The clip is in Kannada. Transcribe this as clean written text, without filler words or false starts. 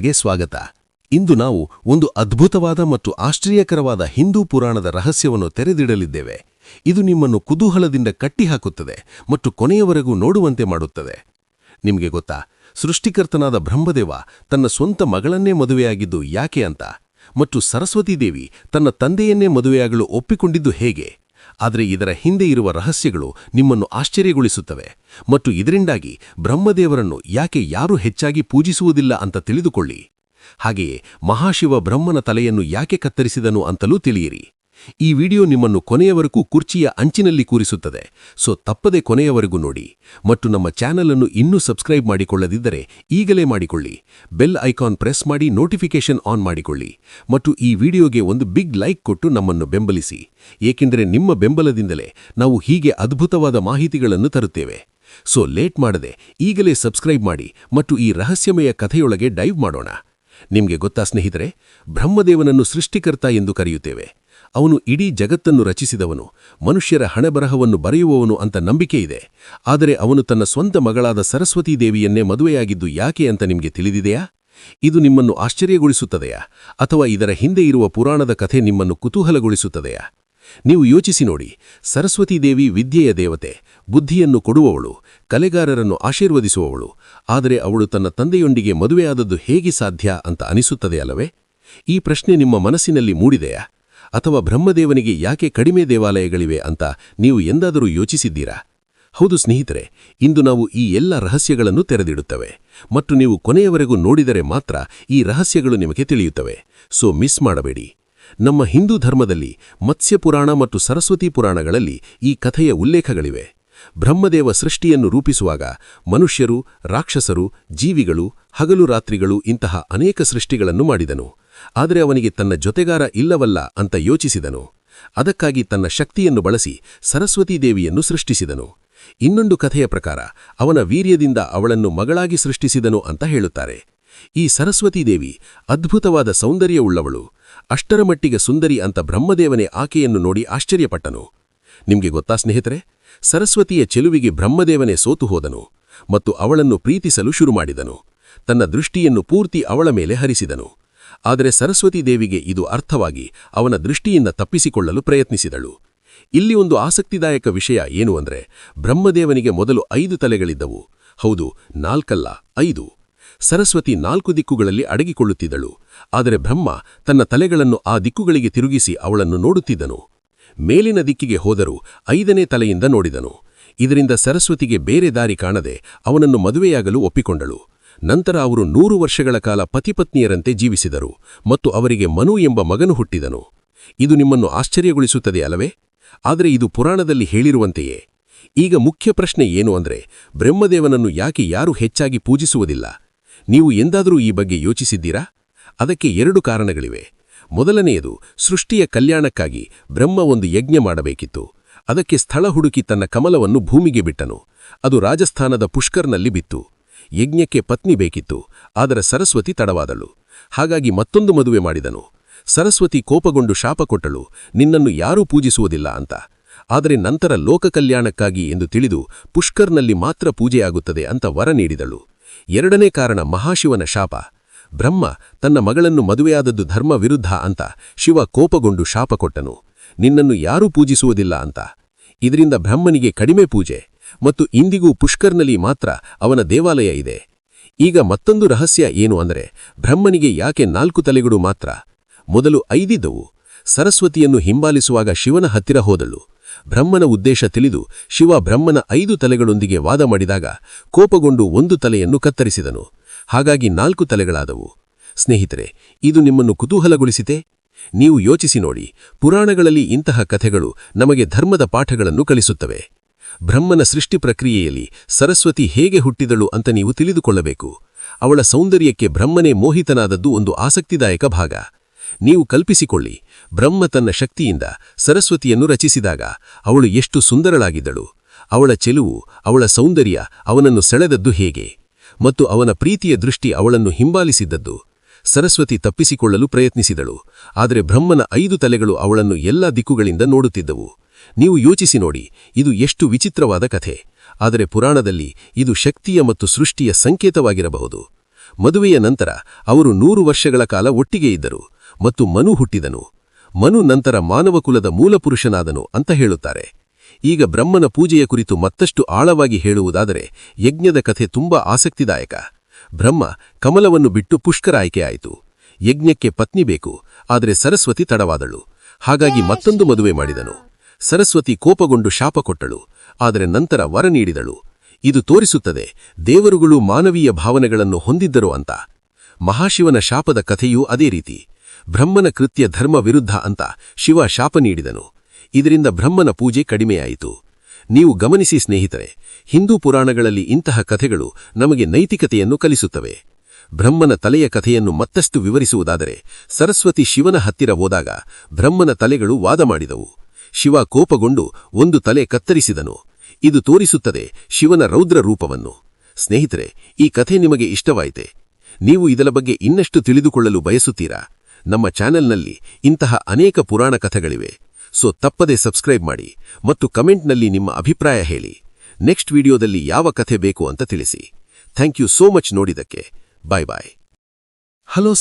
ಚಾನೆಲ್ಗೆ ಸ್ವಾಗತ. ಇಂದು ನಾವು ಒಂದು ಅದ್ಭುತವಾದ ಮತ್ತು ಆಶ್ಚರ್ಯಕರವಾದ ಹಿಂದೂ ಪುರಾಣದ ರಹಸ್ಯವನ್ನು ತೆರೆದಿಡಲಿದ್ದೇವೆ. ಇದು ನಿಮ್ಮನ್ನು ಕುತೂಹಲದಿಂದ ಕಟ್ಟಿಹಾಕುತ್ತದೆ ಮತ್ತು ಕೊನೆಯವರೆಗೂ ನೋಡುವಂತೆ ಮಾಡುತ್ತದೆ. ನಿಮಗೆ ಗೊತ್ತಾ, ಸೃಷ್ಟಿಕರ್ತನಾದ ಬ್ರಹ್ಮದೇವ ತನ್ನ ಸ್ವಂತ ಮಗಳನ್ನೇ ಮದುವೆಯಾಗಿದ್ದು ಯಾಕೆ ಅಂತ, ಮತ್ತು ಸರಸ್ವತೀದೇವಿ ತನ್ನ ತಂದೆಯನ್ನೇ ಮದುವೆಯಾಗಲು ಒಪ್ಪಿಕೊಂಡಿದ್ದು ಹೇಗೆ? ಆದರೆ ಇದರ ಹಿಂದೆ ಇರುವ ರಹಸ್ಯಗಳು ನಿಮ್ಮನ್ನು ಆಶ್ಚರ್ಯಗೊಳಿಸುತ್ತವೆ ಮತ್ತು ಇದರಿಂದಾಗಿ ಬ್ರಹ್ಮದೇವರನ್ನು ಯಾಕೆ ಯಾರೂ ಹೆಚ್ಚಾಗಿ ಪೂಜಿಸುವುದಿಲ್ಲ ಅಂತ ತಿಳಿದುಕೊಳ್ಳಿ. ಹಾಗೆಯೇ ಮಹಾಶಿವ ಬ್ರಹ್ಮನ ತಲೆಯನ್ನು ಯಾಕೆ ಕತ್ತರಿಸಿದನು ಅಂತಲೂ ತಿಳಿಯಿರಿ. ಈ ವಿಡಿಯೋ ನಿಮ್ಮನ್ನು ಕೊನೆಯವರೆಗೂ ಕುರ್ಚಿಯ ಅಂಚಿನಲ್ಲಿ ಕೂರಿಸುತ್ತದೆ. ಸೊ ತಪ್ಪದೆ ಕೊನೆಯವರೆಗೂ ನೋಡಿ. ಮತ್ತು ನಮ್ಮ ಚಾನೆಲ್ ಅನ್ನು ಇನ್ನೂ ಸಬ್ಸ್ಕ್ರೈಬ್ ಮಾಡಿಕೊಳ್ಳದಿದ್ದರೆ ಈಗಲೇ ಮಾಡಿಕೊಳ್ಳಿ. ಬೆಲ್ ಐಕಾನ್ ಪ್ರೆಸ್ ಮಾಡಿ ನೋಟಿಫಿಕೇಶನ್ ಆನ್ ಮಾಡಿಕೊಳ್ಳಿ. ಮತ್ತು ಈ ವಿಡಿಯೋಗೆ ಒಂದು ಬಿಗ್ ಲೈಕ್ ಕೊಟ್ಟು ನಮ್ಮನ್ನು ಬೆಂಬಲಿಸಿ. ಏಕೆಂದರೆ ನಿಮ್ಮ ಬೆಂಬಲದಿಂದಲೇ ನಾವು ಹೀಗೆ ಅದ್ಭುತವಾದ ಮಾಹಿತಿಗಳನ್ನು ತರುತ್ತೇವೆ. ಸೊ ಲೇಟ್ ಮಾಡದೆ ಈಗಲೇ ಸಬ್ಸ್ಕ್ರೈಬ್ ಮಾಡಿ ಮತ್ತು ಈ ರಹಸ್ಯಮಯ ಕಥೆಯೊಳಗೆ ಡೈವ್ ಮಾಡೋಣ. ನಿಮಗೆ ಗೊತ್ತಾ ಸ್ನೇಹಿತರೆ, ಬ್ರಹ್ಮದೇವನನ್ನು ಸೃಷ್ಟಿಕರ್ತ ಎಂದು ಕರೆಯುತ್ತೇವೆ. ಅವನು ಇಡೀ ಜಗತ್ತನ್ನು ರಚಿಸಿದವನು, ಮನುಷ್ಯರ ಹಣೆಬರಹವನ್ನು ಬರೆಯುವವನು ಅಂತ ನಂಬಿಕೆ ಇದೆ. ಆದರೆ ಅವನು ತನ್ನ ಸ್ವಂತ ಮಗಳಾದ ಸರಸ್ವತೀದೇವಿಯನ್ನೇ ಮದುವೆಯಾಗಿದ್ದು ಯಾಕೆ ಅಂತ ನಿಮಗೆ ತಿಳಿದಿದೆಯಾ? ಇದು ನಿಮ್ಮನ್ನು ಆಶ್ಚರ್ಯಗೊಳಿಸುತ್ತದೆಯಾ, ಅಥವಾ ಇದರ ಹಿಂದೆ ಇರುವ ಪುರಾಣದ ಕಥೆ ನಿಮ್ಮನ್ನು ಕುತೂಹಲಗೊಳಿಸುತ್ತದೆಯಾ? ನೀವು ಯೋಚಿಸಿ ನೋಡಿ. ಸರಸ್ವತೀದೇವಿ ವಿದ್ಯೆಯ ದೇವತೆ, ಬುದ್ಧಿಯನ್ನು ಕೊಡುವವಳು, ಕಲೆಗಾರರನ್ನು ಆಶೀರ್ವದಿಸುವವಳು. ಆದರೆ ಅವಳು ತನ್ನ ತಂದೆಯೊಂದಿಗೆ ಮದುವೆಯಾದದ್ದು ಹೇಗೆ ಸಾಧ್ಯ ಅಂತ ಅನಿಸುತ್ತದೆ ಅಲ್ಲವೇ? ಈ ಪ್ರಶ್ನೆ ನಿಮ್ಮ ಮನಸ್ಸಿನಲ್ಲಿ ಮೂಡಿದೆಯಾ? ಅಥವಾ ಬ್ರಹ್ಮದೇವನಿಗೆ ಯಾಕೆ ಕಡಿಮೆ ದೇವಾಲಯಗಳಿವೆ ಅಂತ ನೀವು ಎಂದಾದರೂ ಯೋಚಿಸಿದ್ದೀರಾ? ಹೌದು ಸ್ನೇಹಿತರೆ, ಇಂದು ನಾವು ಈ ಎಲ್ಲ ರಹಸ್ಯಗಳನ್ನು ತೆರೆದಿಡುತ್ತವೆ ಮತ್ತು ನೀವು ಕೊನೆಯವರೆಗೂ ನೋಡಿದರೆ ಮಾತ್ರ ಈ ರಹಸ್ಯಗಳು ನಿಮಗೆ ತಿಳಿಯುತ್ತವೆ. ಸೊ ಮಿಸ್ ಮಾಡಬೇಡಿ. ನಮ್ಮ ಹಿಂದೂ ಧರ್ಮದಲ್ಲಿ ಮತ್ಸ್ಯಪುರಾಣ ಮತ್ತು ಸರಸ್ವತಿ ಪುರಾಣಗಳಲ್ಲಿ ಈ ಕಥೆಯ ಉಲ್ಲೇಖಗಳಿವೆ. ಬ್ರಹ್ಮದೇವ ಸೃಷ್ಟಿಯನ್ನು ರೂಪಿಸುವಾಗ ಮನುಷ್ಯರು, ರಾಕ್ಷಸರು, ಜೀವಿಗಳು, ಹಗಲು ರಾತ್ರಿಗಳು ಇಂತಹ ಅನೇಕ ಸೃಷ್ಟಿಗಳನ್ನು ಮಾಡಿದನು. ಆದರೆ ಅವನಿಗೆ ತನ್ನ ಜೊತೆಗಾರ ಇಲ್ಲವಲ್ಲ ಅಂತ ಯೋಚಿಸಿದನು. ಅದಕ್ಕಾಗಿ ತನ್ನ ಶಕ್ತಿಯನ್ನು ಬಳಸಿ ಸರಸ್ವತೀದೇವಿಯನ್ನು ಸೃಷ್ಟಿಸಿದನು. ಇನ್ನೊಂದು ಕಥೆಯ ಪ್ರಕಾರ ಅವನ ವೀರ್ಯದಿಂದ ಅವಳನ್ನು ಮಗಳಾಗಿ ಸೃಷ್ಟಿಸಿದನು ಅಂತ ಹೇಳುತ್ತಾರೆ. ಈ ಸರಸ್ವತೀದೇವಿ ಅದ್ಭುತವಾದ ಸೌಂದರ್ಯವುಳ್ಳವಳು, ಅಷ್ಟರ ಮಟ್ಟಿಗೆ ಸುಂದರಿ ಅಂತ ಬ್ರಹ್ಮದೇವನೇ ಆಕೆಯನ್ನು ನೋಡಿ ಆಶ್ಚರ್ಯಪಟ್ಟನು. ನಿಮಗೆ ಗೊತ್ತಾ ಸ್ನೇಹಿತರೆ, ಸರಸ್ವತಿಯ ಚೆಲುವಿಗೆ ಬ್ರಹ್ಮದೇವನೇ ಸೋತು ಹೋದನು ಮತ್ತು ಅವಳನ್ನು ಪ್ರೀತಿಸಲು ಶುರುಮಾಡಿದನು. ತನ್ನ ದೃಷ್ಟಿಯನ್ನು ಪೂರ್ತಿ ಅವಳ ಮೇಲೆ ಹರಿಸಿದನು. ಆದರೆ ಸರಸ್ವತೀದೇವಿಗೆ ಇದು ಅರ್ಥವಾಗಿ ಅವನ ದೃಷ್ಟಿಯಿಂದ ತಪ್ಪಿಸಿಕೊಳ್ಳಲು ಪ್ರಯತ್ನಿಸಿದಳು. ಇಲ್ಲಿ ಒಂದು ಆಸಕ್ತಿದಾಯಕ ವಿಷಯ ಏನು ಅಂದ್ರೆ, ಬ್ರಹ್ಮದೇವನಿಗೆ ಮೊದಲು 5 ತಲೆಗಳಿದ್ದವು. ಹೌದು, 4 5. ಸರಸ್ವತಿ 4 ದಿಕ್ಕುಗಳಲ್ಲಿ ಅಡಗಿಕೊಳ್ಳುತ್ತಿದ್ದಳು. ಆದರೆ ಬ್ರಹ್ಮ ತನ್ನ ತಲೆಗಳನ್ನು ಆ ದಿಕ್ಕುಗಳಿಗೆ ತಿರುಗಿಸಿ ಅವಳನ್ನು ನೋಡುತ್ತಿದ್ದನು. ಮೇಲಿನ ದಿಕ್ಕಿಗೆ ಹೋದರೂ 5ನೇ ತಲೆಯಿಂದ ನೋಡಿದನು. ಇದರಿಂದ ಸರಸ್ವತಿಗೆ ಬೇರೆ ದಾರಿ ಕಾಣದೆ ಅವನನ್ನು ಮದುವೆಯಾಗಲು ಒಪ್ಪಿಕೊಂಡಳು. ನಂತರ ಅವರು 100 ವರ್ಷಗಳ ಕಾಲ ಪತಿಪತ್ನಿಯರಂತೆ ಜೀವಿಸಿದರು ಮತ್ತು ಅವರಿಗೆ ಮನು ಎಂಬ ಮಗನು ಹುಟ್ಟಿದನು. ಇದು ನಿಮ್ಮನ್ನು ಆಶ್ಚರ್ಯಗೊಳಿಸುತ್ತದೆ ಅಲ್ಲವೇ? ಆದರೆ ಇದು ಪುರಾಣದಲ್ಲಿ ಹೇಳಿರುವಂತೆಯೇ. ಈಗ ಮುಖ್ಯ ಪ್ರಶ್ನೆ ಏನು ಅಂದ್ರೆ, ಬ್ರಹ್ಮದೇವನನ್ನು ಯಾಕೆ ಯಾರೂ ಹೆಚ್ಚಾಗಿ ಪೂಜಿಸುವುದಿಲ್ಲ? ನೀವು ಎಂದಾದರೂ ಈ ಬಗ್ಗೆ ಯೋಚಿಸಿದ್ದೀರಾ? ಅದಕ್ಕೆ 2 ಕಾರಣಗಳಿವೆ. ಮೊದಲನೆಯದು, ಸೃಷ್ಟಿಯ ಕಲ್ಯಾಣಕ್ಕಾಗಿ ಬ್ರಹ್ಮ ಒಂದು ಯಜ್ಞ ಮಾಡಬೇಕಿತ್ತು. ಅದಕ್ಕೆ ಸ್ಥಳ ಹುಡುಕಿ ತನ್ನ ಕಮಲವನ್ನು ಭೂಮಿಗೆ ಬಿಟ್ಟನು. ಅದು ರಾಜಸ್ಥಾನದ ಪುಷ್ಕರ್ನಲ್ಲಿ ಬಿತ್ತು. ಯಜ್ಞಕ್ಕೆ ಪತ್ನಿ ಬೇಕಿತ್ತು, ಆದರೆ ಸರಸ್ವತಿ ತಡವಾದಳು. ಹಾಗಾಗಿ ಮತ್ತೊಂದು ಮದುವೆ ಮಾಡಿದನು. ಸರಸ್ವತಿ ಕೋಪಗೊಂಡು ಶಾಪ ಕೊಟ್ಟಳು, ನಿನ್ನನ್ನು ಯಾರೂ ಪೂಜಿಸುವುದಿಲ್ಲ ಅಂತ. ಆದರೆ ನಂತರ ಲೋಕ ಕಲ್ಯಾಣಕ್ಕಾಗಿ ಎಂದು ತಿಳಿದು ಪುಷ್ಕರ್ನಲ್ಲಿ ಮಾತ್ರ ಪೂಜೆಯಾಗುತ್ತದೆ ಅಂತ ವರ ನೀಡಿದಳು. 2ನೇ ಕಾರಣ ಮಹಾಶಿವನ ಶಾಪ. ಬ್ರಹ್ಮ ತನ್ನ ಮಗಳನ್ನು ಮದುವೆಯಾದದ್ದು ಧರ್ಮ ವಿರುದ್ಧ ಅಂತ ಶಿವ ಕೋಪಗೊಂಡು ಶಾಪ ಕೊಟ್ಟನು, ನಿನ್ನನ್ನು ಯಾರೂ ಪೂಜಿಸುವುದಿಲ್ಲ ಅಂತ. ಇದರಿಂದ ಬ್ರಹ್ಮನಿಗೆ ಕಡಿಮೆ ಪೂಜೆ ಮತ್ತು ಇಂದಿಗೂ ಪುಷ್ಕರ್ನಲ್ಲಿ ಮಾತ್ರ ಅವನ ದೇವಾಲಯ ಇದೆ. ಈಗ ಮತ್ತೊಂದು ರಹಸ್ಯ ಏನು ಅಂದರೆ, ಬ್ರಹ್ಮನಿಗೆ ಯಾಕೆ 4 ತಲೆಗಳು ಮಾತ್ರ? ಮೊದಲು 5 ಇದ್ದವು. ಸರಸ್ವತಿಯನ್ನು ಹಿಂಬಾಲಿಸುವಾಗ ಶಿವನ ಹತ್ತಿರ ಹೋದಳು. ಬ್ರಹ್ಮನ ಉದ್ದೇಶ ತಿಳಿದು ಶಿವ ಬ್ರಹ್ಮನ 5 ತಲೆಗಳೊಂದಿಗೆ ವಾದ ಮಾಡಿದಾಗ ಕೋಪಗೊಂಡು 1 ತಲೆಯನ್ನು ಕತ್ತರಿಸಿದನು. ಹಾಗಾಗಿ 4 ತಲೆಗಳಾದವು. ಸ್ನೇಹಿತರೆ, ಇದು ನಿಮ್ಮನ್ನು ಕುತೂಹಲಗೊಳಿಸಿತೆ? ನೀವು ಯೋಚಿಸಿ ನೋಡಿ. ಪುರಾಣಗಳಲ್ಲಿ ಇಂತಹ ಕಥೆಗಳು ನಮಗೆ ಧರ್ಮದ ಪಾಠಗಳನ್ನು ಕಲಿಸುತ್ತವೆ. ಬ್ರಹ್ಮನ ಸೃಷ್ಟಿ ಪ್ರಕ್ರಿಯೆಯಲ್ಲಿ ಸರಸ್ವತಿ ಹೇಗೆ ಹುಟ್ಟಿದಳು ಅಂತ ನೀವು ತಿಳಿದುಕೊಳ್ಳಬೇಕು. ಅವಳ ಸೌಂದರ್ಯಕ್ಕೆ ಬ್ರಹ್ಮನೇ ಮೋಹಿತನಾದದ್ದು ಒಂದು ಆಸಕ್ತಿದಾಯಕ ಭಾಗ. ನೀವು ಕಲ್ಪಿಸಿಕೊಳ್ಳಿ, ಬ್ರಹ್ಮ ತನ್ನ ಶಕ್ತಿಯಿಂದ ಸರಸ್ವತಿಯನ್ನು ರಚಿಸಿದಾಗ ಅವಳು ಎಷ್ಟು ಸುಂದರಳಾಗಿದ್ದಳು. ಅವಳ ಚೆಲುವು, ಅವಳ ಸೌಂದರ್ಯ ಅವನನ್ನು ಸೆಳೆದದ್ದು ಹೇಗೆ? ಮತ್ತು ಅವನ ಪ್ರೀತಿಯ ದೃಷ್ಟಿ ಅವಳನ್ನು ಹಿಂಬಾಲಿಸಿದ್ದದ್ದು. ಸರಸ್ವತಿ ತಪ್ಪಿಸಿಕೊಳ್ಳಲು ಪ್ರಯತ್ನಿಸಿದಳು, ಆದರೆ ಬ್ರಹ್ಮನ 5 ತಲೆಗಳು ಅವಳನ್ನು ಎಲ್ಲ ದಿಕ್ಕುಗಳಿಂದ ನೋಡುತ್ತಿದ್ದವು. ನೀವು ಯೋಚಿಸಿ ನೋಡಿ, ಇದು ಎಷ್ಟು ವಿಚಿತ್ರವಾದ ಕಥೆ. ಆದರೆ ಪುರಾಣದಲ್ಲಿ ಇದು ಶಕ್ತಿಯ ಮತ್ತು ಸೃಷ್ಟಿಯ ಸಂಕೇತವಾಗಿರಬಹುದು. ಮದುವೆಯ ನಂತರ ಅವರು 100 ವರ್ಷಗಳ ಕಾಲ ಒಟ್ಟಿಗೆ ಇದ್ದರು ಮತ್ತು ಮನು ಹುಟ್ಟಿದನು. ಮನು ನಂತರ ಮಾನವಕುಲದ ಮೂಲಪುರುಷನಾದನು ಅಂತ ಹೇಳುತ್ತಾರೆ. ಈಗ ಬ್ರಹ್ಮನ ಪೂಜೆಯ ಕುರಿತು ಮತ್ತಷ್ಟು ಆಳವಾಗಿ ಹೇಳುವುದಾದರೆ ಯಜ್ಞದ ಕಥೆ ತುಂಬಾ ಆಸಕ್ತಿದಾಯಕ. ಬ್ರಹ್ಮ ಕಮಲವನ್ನು ಬಿಟ್ಟು ಪುಷ್ಕರ ಆಯ್ಕೆಯಾಯಿತು. ಯಜ್ಞಕ್ಕೆ ಪತ್ನಿ ಬೇಕು, ಆದರೆ ಸರಸ್ವತಿ ತಡವಾದಳು. ಹಾಗಾಗಿ ಮತ್ತೊಂದು ಮದುವೆ ಮಾಡಿದನು. ಸರಸ್ವತಿ ಕೋಪಗೊಂಡು ಶಾಪ ಕೊಟ್ಟಳು, ಆದರೆ ನಂತರ ವರ ನೀಡಿದಳು. ಇದು ತೋರಿಸುತ್ತದೆ ದೇವರುಗಳು ಮಾನವೀಯ ಭಾವನೆಗಳನ್ನು ಹೊಂದಿದ್ದರು ಅಂತ. ಮಹಾಶಿವನ ಶಾಪದ ಕಥೆಯೂ ಅದೇ ರೀತಿ. ಬ್ರಹ್ಮನ ಕೃತ್ಯ ಧರ್ಮ ವಿರುದ್ಧ ಅಂತ ಶಿವ ಶಾಪ ನೀಡಿದನು. ಇದರಿಂದ ಬ್ರಹ್ಮನ ಪೂಜೆ ಕಡಿಮೆಯಾಯಿತು. ನೀವು ಗಮನಿಸಿ ಸ್ನೇಹಿತರೆ, ಹಿಂದೂ ಪುರಾಣಗಳಲ್ಲಿ ಇಂತಹ ಕಥೆಗಳು ನಮಗೆ ನೈತಿಕತೆಯನ್ನು ಕಲಿಸುತ್ತವೆ. ಬ್ರಹ್ಮನ ತಲೆಯ ಕಥೆಯನ್ನು ಮತ್ತಷ್ಟು ವಿವರಿಸುವುದಾದರೆ, ಸರಸ್ವತಿ ಶಿವನ ಹತ್ತಿರ ಹೋದಾಗ ಬ್ರಹ್ಮನ ತಲೆಗಳು ವಾದ ಮಾಡಿದವು. ಶಿವ ಕೋಪಗೊಂಡು ಒಂದು ತಲೆ ಕತ್ತರಿಸಿದನು. ಇದು ತೋರಿಸುತ್ತದೆ ಶಿವನ ರೌದ್ರ ರೂಪವನ್ನು. ಸ್ನೇಹಿತರೆ, ಈ ಕಥೆ ನಿಮಗೆ ಇಷ್ಟವಾಯಿತೆ? ನೀವು ಇದರ ಬಗ್ಗೆ ಇನ್ನಷ್ಟು ತಿಳಿದುಕೊಳ್ಳಲು ಬಯಸುತ್ತೀರಾ? ನಮ್ಮ ಚಾನೆಲ್ನಲ್ಲಿ ಇಂತಹ ಅನೇಕ ಪುರಾಣ ಕಥೆಗಳಿವೆ. ಸೊ ತಪ್ಪದೆ ಸಬ್ಸ್ಕ್ರೈಬ್ ಮಾಡಿ ಮತ್ತು ಕಮೆಂಟ್ನಲ್ಲಿ ನಿಮ್ಮ ಅಭಿಪ್ರಾಯ ಹೇಳಿ. ನೆಕ್ಸ್ಟ್ ವಿಡಿಯೋದಲ್ಲಿ ಯಾವ ಕಥೆ ಬೇಕು ಅಂತ ತಿಳಿಸಿ. ಥ್ಯಾಂಕ್ ಯು ಸೋ ಮಚ್ ನೋಡಿದಕ್ಕೆ. Bye bye. ಹಲೋ.